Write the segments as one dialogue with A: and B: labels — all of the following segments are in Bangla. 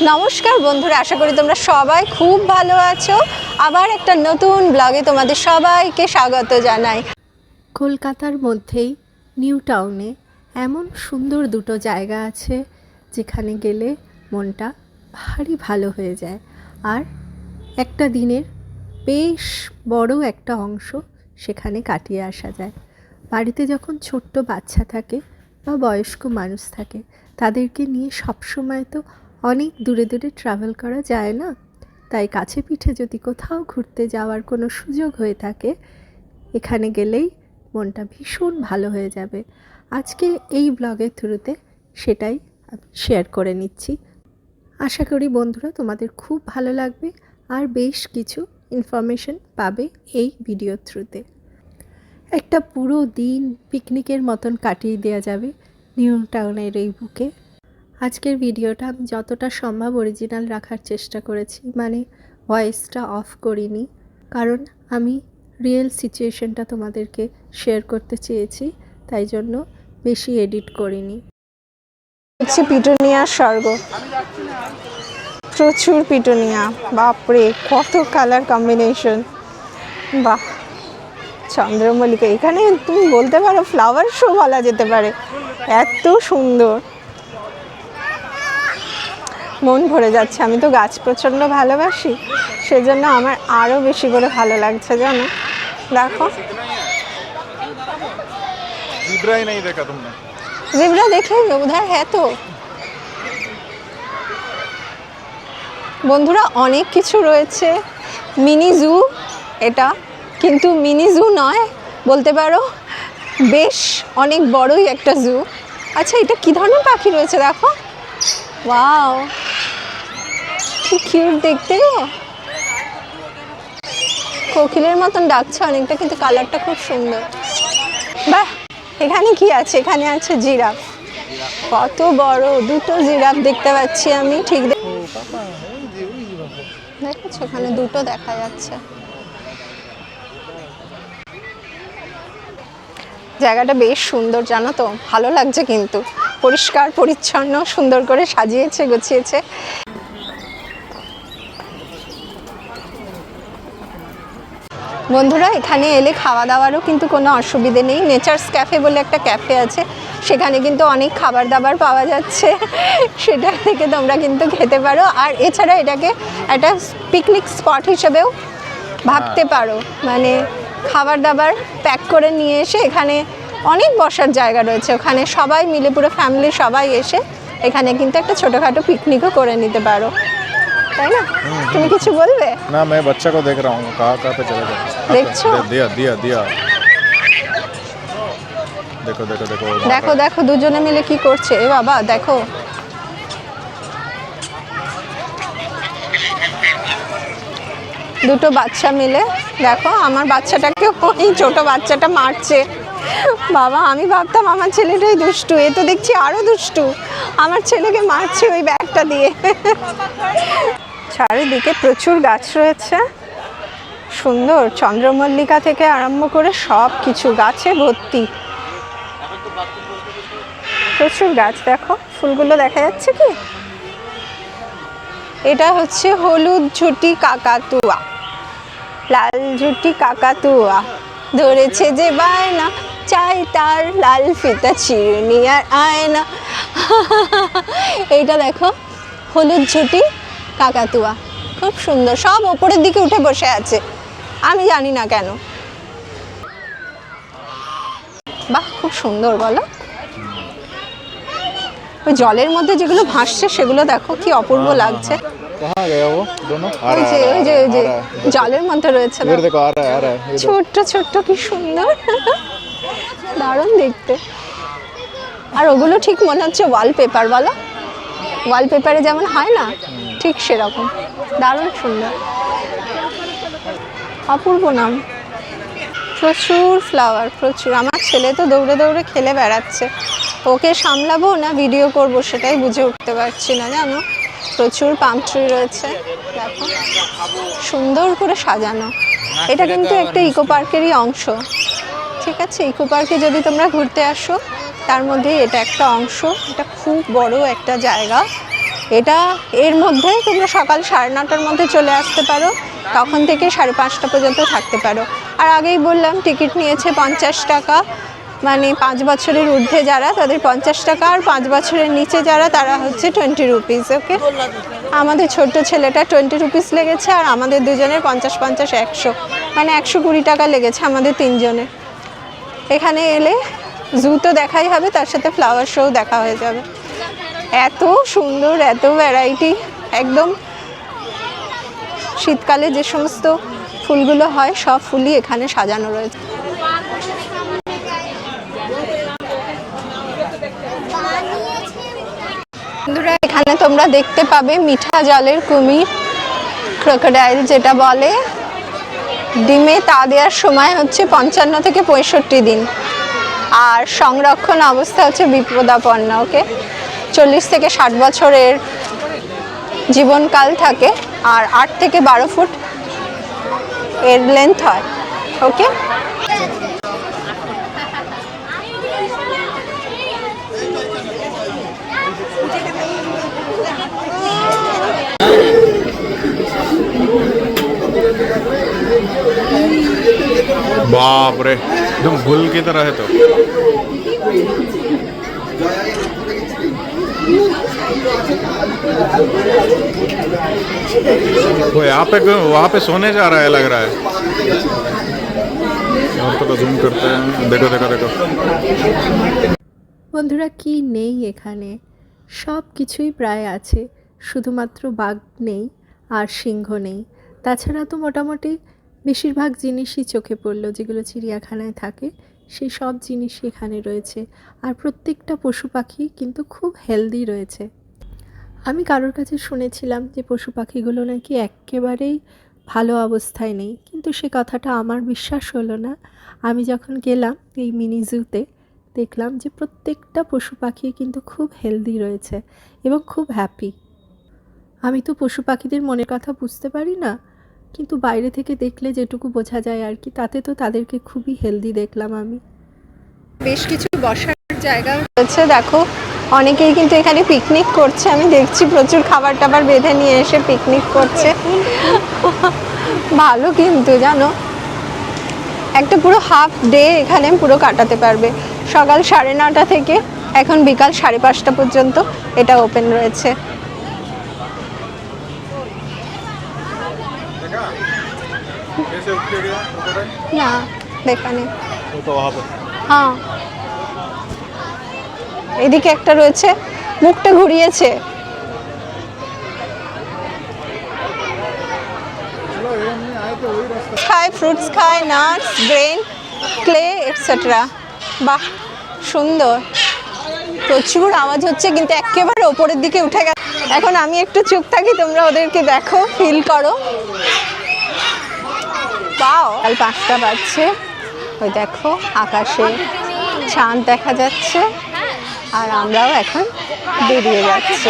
A: নমস্কার বন্ধুরা, আশা করি তোমরা সবাই খুব ভালো আছো। আবার একটা নতুন ব্লগে তোমাদের সবাইকে স্বাগত জানাই।
B: কলকাতার মধ্যেই নিউ টাউনে এমন সুন্দর দুটো জায়গা আছে যেখানে গেলে মনটা ভারী ভালো হয়ে যায়, আর একটা দিনের বেশ বড় একটা অংশ সেখানে কাটিয়ে আসা যায়। বাড়িতে যখন ছোট্ট বাচ্চা থাকে বা বয়স্ক মানুষ থাকে, তাদেরকে নিয়ে সবসময় তো অনেক দূরে দূরে ট্রাভেল করা যায় না, তাই কাছে পিঠে যদি কোথাও ঘুরতে যাওয়ার কোনো সুযোগ হয়ে থাকে, এখানে গেলেই মনটা ভীষণ ভালো হয়ে যাবে। আজকে এই ব্লগের থ্রুতে সেটাই শেয়ার করে নিচ্ছি। আশা করি বন্ধুরা তোমাদের খুব ভালো লাগবে আর বেশ কিছু ইনফরমেশন পাবে এই ভিডিওর থ্রুতে। একটা পুরো দিন পিকনিকের মতন কাটিয়ে দেওয়া যাবে নিউ টাউনের এই বুকে। আজকের ভিডিওটা আমি যতটা সম্ভব অরিজিনাল রাখার চেষ্টা করেছি, মানে ভয়েসটা অফ করিনি, কারণ আমি রিয়েল সিচুয়েশনটা তোমাদেরকে শেয়ার করতে চেয়েছি, তাই জন্য বেশি এডিট করিনি।
A: দেখছি পিটুনিয়ার স্বর্গ, প্রচুর পিটুনিয়া, বাপরে কত কালার কম্বিনেশন। বাহ, চন্দ্রমল্লিকা, এখানে তুমি বলতে পারো ফ্লাওয়ার শো বলা যেতে পারে, এত সুন্দর, মন ভরে যাচ্ছে। আমি তো গাছ প্রচণ্ড ভালোবাসি, সেজন্য আমার আরও বেশি করে ভালো লাগছে জানো। দেখো জিব্রা দেখে উধার হ্যাঁ। তো বন্ধুরা অনেক কিছু রয়েছে, মিনি জু এটা, কিন্তু মিনি জু নয় বলতে পারো, বেশ অনেক বড়ই একটা জু। আচ্ছা, এটা কি ধরনের পাখি রয়েছে দেখো, ওয়াও কি কিউট দেখতে গো, কোকিলের মতন ডাকছে অনেকটা, কিন্তু কালারটা খুব সুন্দর। বাহ, এখানে কি আছে? এখানে আছে জিরাফ, কত বড় দুটো জিরাফ দেখতে পাচ্ছি আমি, ঠিক দেখেছো, এখানে দুটো দেখা যাচ্ছে। জায়গাটা বেশ সুন্দর জানো তো, ভালো লাগছে, কিন্তু পরিষ্কার পরিচ্ছন্ন, সুন্দর করে সাজিয়েছে গুছিয়েছে। বন্ধুরা এখানে এলে খাওয়া দাওয়ারও কিন্তু কোনো অসুবিধে নেই। নেচার্স ক্যাফে বলে একটা ক্যাফে আছে, সেখানে কিন্তু অনেক খাবার দাবার পাওয়া যাচ্ছে, সেটা থেকে তোমরা কিন্তু খেতে পারো। আর এছাড়া এটাকে একটা পিকনিক স্পট হিসেবেও ভাবতে পারো, মানে খাবার দাবার প্যাক করে নিয়ে এসে এখানে অনেক বসার জায়গা রয়েছে, ওখানে সবাই মিলে পুরো ফ্যামিলির সবাই এসে এখানে কিন্তু একটা ছোটোখাটো পিকনিকও করে নিতে পারো, তাই না? তুমি কিছু বলবে?
C: না, मैं बच्चा को देख रहा हूँ, कहाँ पे चला गया।
A: দেখছো,
C: दिया दिया दिया, देखो देखो देखो
A: দেখো দেখো দুজনে মিলে কি করছে। এ বাবা দেখো, দুটো বাচ্চা মিলে, দেখো আমার বাচ্চাটাকে ওই ছোট বাচ্চাটা মারছে। বাবা, আমি ভাবতাম আমার ছেলেটাই দুষ্টু, এ তো দেখছি আরো দুষ্টু, আমার ছেলেকে মারছে ওই ব্যাগটা দিয়ে। চারিদিকে প্রচুর গাছ রয়েছে, সুন্দর, চন্দ্রমল্লিকা থেকে আরম্ভ করে সব কিছু গাছে ভর্তি, প্রচুর গাছ। দেখো ফুলগুলো দেখা যাচ্ছে কি, এটা হচ্ছে হলুদ ঝুটি কাকাতুয়া, লাল ঝুটি কাকাতুয়া, ধরেছে যে বায়না, চাই তার লাল ফিতা চিরুনি আর আয়না। এইটা দেখো হলুদ ঝুটি কাকাতুয়া, খুব সুন্দর, সব ওপরের দিকে উঠে বসে আছে, আমি জানি না কেন। বাহ, খুব সুন্দর বলো। ওই জলের মধ্যে যেগুলো ভাসছে সেগুলো দেখো কি অপূর্ব লাগছে। ওই যে ওই যে ওই যে জলের মধ্যে রয়েছে, ছোট্ট ছোট্ট, কি সুন্দর, দারুণ দেখতে। আর ওগুলো ঠিক মনে হচ্ছে ওয়ালপেপার, বলো ওয়ালপেপারে যেমন হয় না, ঠিক সেরকম, দারুণ সুন্দর, অপূর্ব নাম। প্রচুর ফ্লাওয়ার, প্রচুর। আমার ছেলে তো দৌড়ে দৌড়ে খেলে বেড়াচ্ছে, ওকে সামলাবো না ভিডিও করব সেটাই বুঝে উঠতে পারছি না জানো। প্রচুর পাম ট্রি রয়েছে, দেখো সুন্দর করে সাজানো। এটা কিন্তু একটা ইকো পার্কেরই অংশ, ঠিক আছে? ইকো পার্কে যদি তোমরা ঘুরতে আসো, তার মধ্যে এটা একটা অংশ, এটা খুব বড় একটা জায়গা, এটা এর মধ্যে তোমরা সকাল 9:30টার মধ্যে চলে আসতে পারো, তখন থেকে 5:30 পর্যন্ত থাকতে পারো। আর আগেই বললাম টিকিট নিয়েছে 50 টাকা, মানে 5 বছরের ঊর্ধ্বে যারা তাদের 50 টাকা, আর 5 বছরের নিচে যারা তারা হচ্ছে 20 রুপিস। ওকে, আমাদের ছোট্ট ছেলেটা 20 রুপিস লেগেছে, আর আমাদের দুজনের 50-50 100, মানে 120 টাকা লেগেছে আমাদের তিনজনের। এখানে এলে জু তো দেখাই হবে, তার সাথে ফ্লাওয়ার শো দেখা হয়ে যাবে। এত সুন্দর, এত ভ্যারাইটি, একদম শীতকালে যে সমস্ত ফুলগুলো হয় সব ফুলই এখানে সাজানো রয়েছে। বন্ধুরা, এখানে তোমরা দেখতে পাবে মিঠা জলের কুমির, ক্রোকোডাইল যেটা বলে। ডিমে তা দেওয়ার সময় হচ্ছে 55 থেকে 65 দিন, আর সংরক্ষণ অবস্থা হচ্ছে বিপদাপন্ন। ওকে, 40 থেকে 60 বছরের জীবনকাল থাকে, আর 8 থেকে 12 ফুট এর লেন্থ হয়। ওকে,
C: बाप रे, एकदम गुल की तरह है। तो वो यहाँ पे वहाँ पे सोने जा रहा है लग रहा है। और तो जूम करते हैं, देखो देखो देखो।
B: বন্ধুরা, কি নেই এখানে, সব কিছুই প্রায় আছে, শুধুমাত্র বাঘ নেই আর সিংহ নেই। তাছাড়া তো মোটামুটি বেশিরভাগ জিনিসই চোখে পড়লো, যেগুলো চিড়িয়াখানায় থাকে সেই সব জিনিসই এখানে রয়েছে। আর প্রত্যেকটা পশু পাখি কিন্তু খুব হেলদি রয়েছে। আমি কারোর কাছে শুনেছিলাম যে পশু পাখিগুলো নাকি একেবারেই ভালো অবস্থায় নেই, কিন্তু সে কথাটা আমার বিশ্বাস হলো না। আমি যখন গেলাম এই মিনি জুতে, দেখলাম যে প্রত্যেকটা পশু পাখি কিন্তু খুব হেলদি রয়েছে এবং খুব হ্যাপি। আমি তো পশু পাখিদের মনের কথা বুঝতে পারি না, কিন্তু বাইরে থেকে দেখলে যেটুকু বোঝা যায় আর কি, তাতে তো তাদেরকে খুবই হেলদি দেখলাম আমি। বেশ কিছু বসার জায়গা
A: রয়েছে, দেখো অনেকেই কিন্তু এখানে পিকনিক করছে। আমি দেখছি প্রচুর খাবার টাবার বেঁধে নিয়ে এসে পিকনিক করছে। ভালো কিন্তু জানো, একটা পুরো হাফ ডে এখানে পুরো কাটাতে পারবে। সকাল 9:30 থেকে এখন বিকাল 5:30 পর্যন্ত এটা ওপেন রয়েছে। না, দেখা নেই। হ্যাঁ, এদিকে একটা রয়েছে, মুখটা ঘুরিয়েছে। খায়, ফ্রুটস খায়, নাটস, গ্রেন, ক্লে এটসেট্রা। বাহ, সুন্দর। প্রচুর আওয়াজ হচ্ছে, কিন্তু একেবারে ওপরের দিকে উঠে গেছে। এখন আমি একটু চুপ থাকি, তোমরা ওদেরকে দেখো, ফিল করো। পাও, কাল 5টা বাজছে, ওই দেখো আকাশে চাঁদ দেখা যাচ্ছে, আর আমরাও এখন বেরিয়ে যাচ্ছি।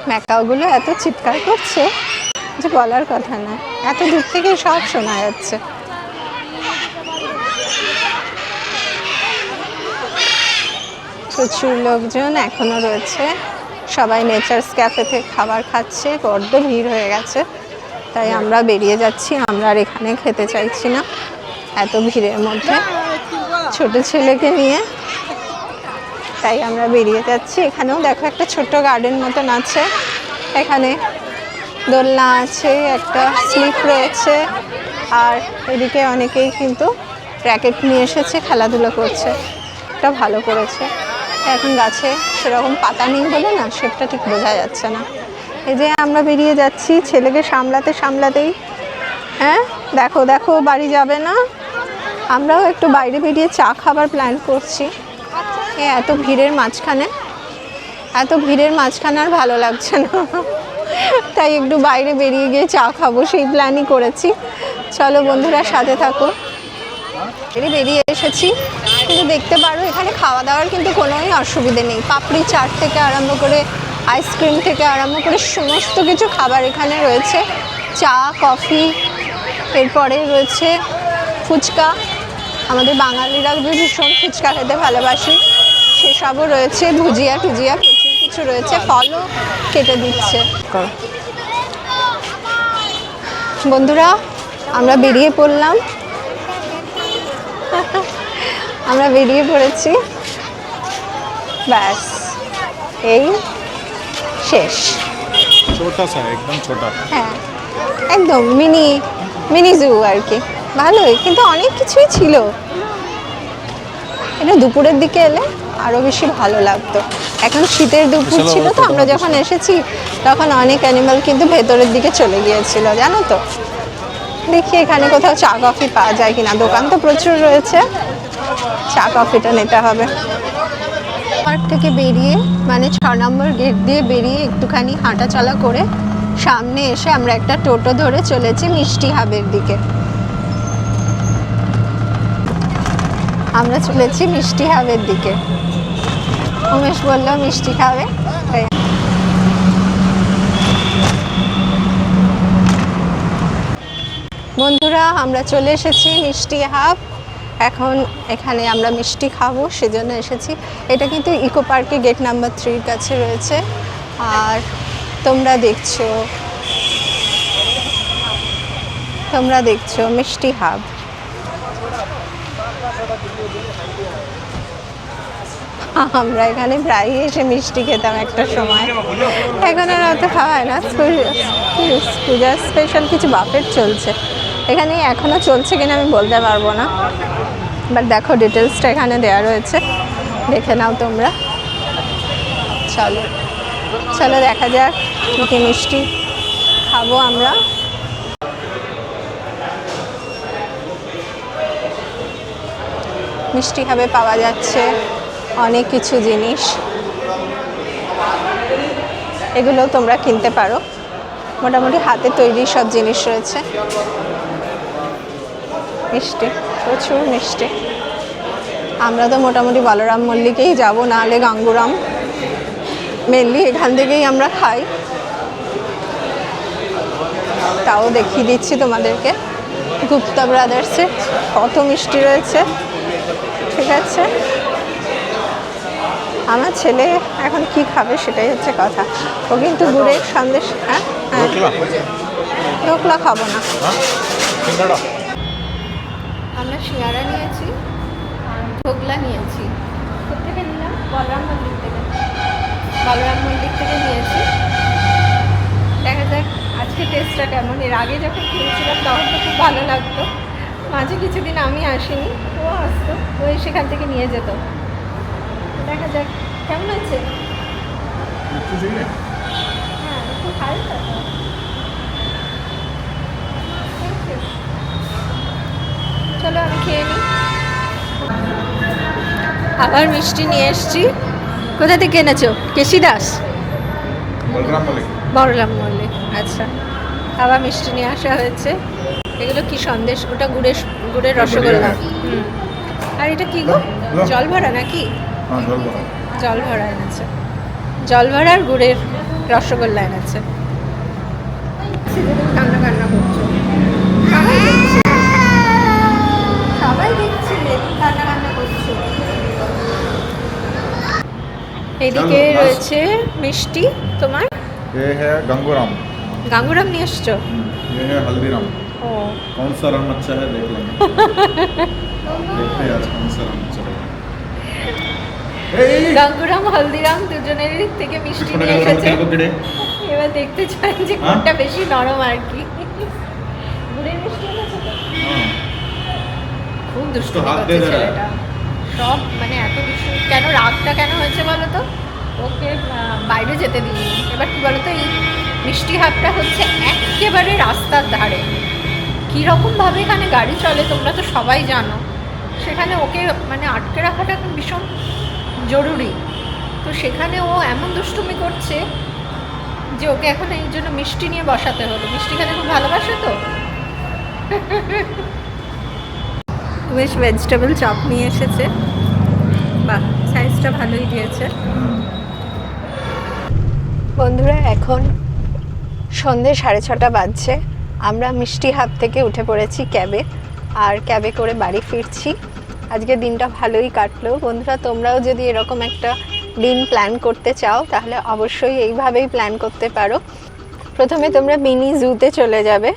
A: ম্যাকাওগুলো এত চিৎকার করছে যে বলার কথা না, এত দূর থেকে সব শোনা যাচ্ছে। প্রচুর লোকজন এখনো রয়েছে, সবাই নেচার্স ক্যাফেতে খাবার খাচ্ছে, বড্ড ভিড় হয়ে গেছে, তাই আমরা বেরিয়ে যাচ্ছি। আমরা আর এখানে খেতে চাইছি না এত ভিড়ের মধ্যে, ছোট ছেলেকে নিয়ে, তাই আমরা বেরিয়ে যাচ্ছি। এখানেও দেখো একটা ছোট্ট গার্ডেন মতন আছে, এখানে দোলনা আছে, একটা স্লিপ রয়েছে, আর এদিকে অনেকেই কিন্তু র্যাকেট নিয়ে এসেছে, খেলাধুলা করছে। এটা ভালো করেছে। এখন গাছে সেরকম পাতা নেই বলে না, সেটা ঠিক বোঝা যাচ্ছে না। এই যে আমরা বেরিয়ে যাচ্ছি, ছেলেকে সামলাতে সামলাতেই, হ্যাঁ দেখো দেখো বাড়ি যাবে না। আমরাও একটু বাইরে বেরিয়ে চা খাবার প্ল্যান করছি। এত ভিড়ের মাঝখানে, এত ভিড়ের মাঝখানে আর ভালো লাগছে না, তাই একটু বাইরে বেরিয়ে গিয়ে চা খাবো, সেই প্ল্যানই করেছি। চলো বন্ধুরা, সাথে থাকো। বেরিয়ে এসেছি, কিন্তু দেখতে পারো এখানে খাওয়া দাওয়ার কিন্তু কোনোই অসুবিধে নেই। পাপড়ি চাট থেকে আরম্ভ করে, আইসক্রিম থেকে আরম্ভ করে সমস্ত কিছু খাবার এখানে রয়েছে। চা, কফি, এরপরে রয়েছে ফুচকা। আমাদের বাঙালিরা ভীষণ ফুচকা খেতে ভালোবাসি, সেসবও রয়েছে। ভুজিয়া টুজিয়া, প্রচুর কিছু কিছু রয়েছে, ফলও কেটে দিচ্ছে। বন্ধুরা আমরা বেরিয়ে পড়লাম, আমরা বেরিয়ে পড়েছি, ব্যাস এই শেষ।
C: छोटा सा है, एकदम छोटा।
A: হ্যাঁ একদম মিনি জু আর কি, ভালোই, কিন্তু অনেক কিছুই ছিল। এটা দুপুরের দিকে এলে আরও বেশি ভালো লাগতো। এখন শীতের দুপুর ছিল তো, আমরা যখন এসেছি তখন অনেক অ্যানিমাল কিন্তু ভেতরের দিকে চলে গিয়েছিল, জানো তো। দেখি এখানে কোথাও চা কফি পাওয়া যায় কিনা, দোকান তো প্রচুর রয়েছে, চা কফিটা নিতে হবে। পার্ক থেকে বেরিয়ে মানে 6 নম্বর গেট দিয়ে বেরিয়ে একটুখানি হাঁটাচলা করে সামনে এসে আমরা একটা টোটো ধরে চলেছি মিষ্টি হাবের দিকে। আমরা চলেছি মিষ্টি হাবের দিকে। উমেশ বললো মিষ্টি খাবে, তাই বন্ধুরা আমরা চলে এসেছি মিষ্টি হাব। এখন এখানে আমরা মিষ্টি খাবো, সেজন্য এসেছি। এটা কিন্তু ইকো পার্কে গেট নাম্বার 3 কাছে রয়েছে। আর তোমরা দেখছো মিষ্টি হাব। আমরা এখানে প্রায়ই এসে মিষ্টি খেতাম একটা সময়, এখন আর অত খাওয়া হয় না। পূজার স্পেশাল কিছু বাফেট চলছে এখানে, এখনও চলছে কিনা আমি বলতে পারবো না, বাট দেখো ডিটেলসটা এখানে দেওয়া রয়েছে, দেখে নাও তোমরা। চলো দেখা যাক কী কী মিষ্টি খাবো আমরা। মিষ্টি হাবে পাওয়া যাচ্ছে অনেক কিছু জিনিস, এগুলো তোমরা কিনতে পারো। মোটামুটি হাতে তৈরি সব জিনিস রয়েছে। মিষ্টি, প্রচুর মিষ্টি। আমরা তো মোটামুটি বলরাম মল্লিকেই যাব, নাহলে গাঙ্গুরাম, মেনলি এখান থেকেই আমরা খাই। তাও দেখিয়ে দিচ্ছি তোমাদেরকে, গুপ্তা ব্রাদার্সে কত মিষ্টি রয়েছে। ঠিক আছে, আমার ছেলে এখন কি খাবে সেটাই হচ্ছে কথা। ও কিন্তু গুড়ের সন্দেশ, হ্যাঁ ঢোকলা খাবো না। আমরা সিঙ্গারা নিয়েছি, ঢোকলা নিয়েছি। কোথেকে নিলাম? বলরাম মল্লিক থেকে নিয়েছি। দেখা যাক আজকে টেস্টটা কেমন। এর আগে যখন খেয়েছিলাম তখন তো খুব ভালো লাগতো। মাঝে কিছুদিন আমি আসিনি, ও আসতো, ও সেখান থেকে নিয়ে যেত। দেখা যাক কেমন আছে। হ্যাঁ একটু হালকা। চলো আমি খেয়ে নিই। আবার মিষ্টি নিয়ে এসছি। কোথা থেকে এনেছো? কেশি দাস, বলরাম মল্লিক। আচ্ছা, আবার মিষ্টি নিয়ে আসা হয়েছে। এগুলো কি সন্দেশ? ওটা গুড়ের রসগোল্লা। আর এটা কি গো? জল ভরা নাকি? জল ভরা এনেছে, জল ভরার গুড়ের রসগোল্লা এনেছে। কান্না করছো, সবাই দেখছি কান্না করছো। এদিকে রয়েছে মিষ্টি। তোমার
C: ये है गंगूराम।
A: গাঙ্গুরাম নিয়ে এসছো?
C: ये है हल्दीराम।
A: ও
C: कौन सा रंग अच्छा है देख लेंगे। देखते हैं आज कौन सा रंग अच्छा है।
A: গাঙ্গুরাম হলদিরাম দুজনের থেকে মিষ্টি নিয়ে এসেছে। এবার দেখতে চাই যে কোনটা বেশি নরম আর কি। গুড়ের মিষ্টি এনেছে তো? খুব দুষ্টু করছে ছেলেটা। সব মানে এত দুষ্টু। কেন রাগটা কেন হয়েছে বলো তো? ওকে বাইরে যেতে দিই। এবার কি বলো তো, এই মিষ্টি হাবটা হচ্ছে একেবারে রাস্তার ধারে। কীরকমভাবে এখানে গাড়ি চলে তোমরা তো সবাই জানো। সেখানে ওকে মানে আটকে রাখাটা ভীষণ জরুরি। তো সেখানে ও এমন দুষ্টুমি করছে যে ওকে এখন এই জন্য মিষ্টি নিয়ে বসাতে হলো। মিষ্টি খেতে খুব ভালোবাসে তো। বেশ ভেজিটেবল চপ নিয়ে এসেছে। বাহ, সাইজটা ভালোই দিয়েছে। বন্ধুরা এখন সন্ধে 6:30 বাজছে। আমরা মিষ্টি হাব থেকে উঠে পড়েছি ক্যাবে, আর ক্যাবে করে বাড়ি ফিরছি। আজকে দিনটা ভালোই কাটলো। বন্ধুরা তোমরাও যদি এরকম একটা দিন প্ল্যান করতে চাও তাহলে অবশ্যই এইভাবেই প্ল্যান করতে পারো। প্রথমে তোমরা মিনি জুতে চলে যাবে,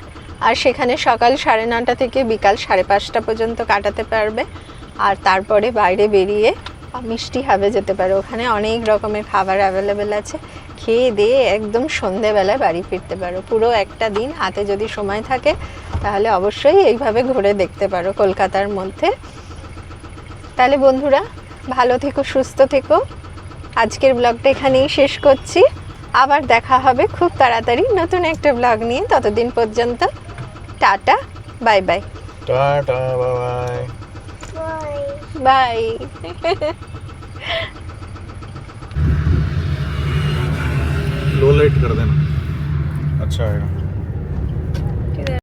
A: আর সেখানে সকাল 9:30 থেকে বিকাল 5:30 পর্যন্ত কাটাতে পারবে। আর তারপরে বাইরে বেরিয়ে মিষ্টি হাবে যেতে পারো, ওখানে অনেক রকমের খাবার অ্যাভেলেবেল আছে। খেয়ে দিয়ে একদম সন্ধেবেলায় বাড়ি ফিরতে পারো। পুরো একটা দিন হাতে যদি সময় থাকে তাহলে অবশ্যই এইভাবে ঘুরে দেখতে পারো কলকাতার মধ্যে। তাহলে বন্ধুরা, ভালো থেকো, সুস্থ থেকো। আজকের ব্লগটা এখানেই শেষ করছি। আবার দেখা হবে খুব তাড়াতাড়ি নতুন একটা ব্লগ নিয়ে। ততদিন পর্যন্ত tata, bye bye.
C: Tata bye
A: bye.
C: लो लाइट कर देना, अच्छा आएगा।